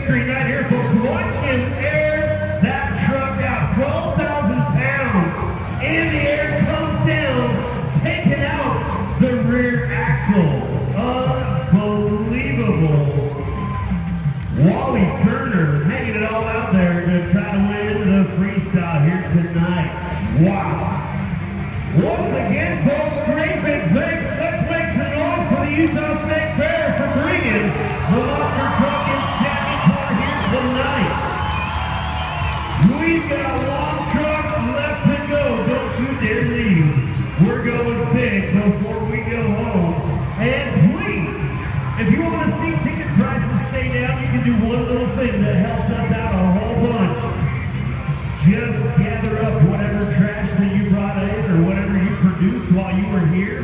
Street right here, folks. Watch him air that truck out. 12,000 pounds in the air, comes down, taking out the rear axle. Unbelievable. Wally Turner hanging it all out there to try to win the freestyle here tonight. Wow. Once again, folks, great big thanks. Let's make some noise for the Utah State Fair for bringing the Monster Truck and Chevy Tour here tonight. We've got one truck left to go. Don't you dare leave. We're going big before we go home. And please, if you want to see ticket prices stay down, you can do one little thing that helps us out a whole bunch. Just gather up whatever trash that you brought in or whatever you produced while you were here.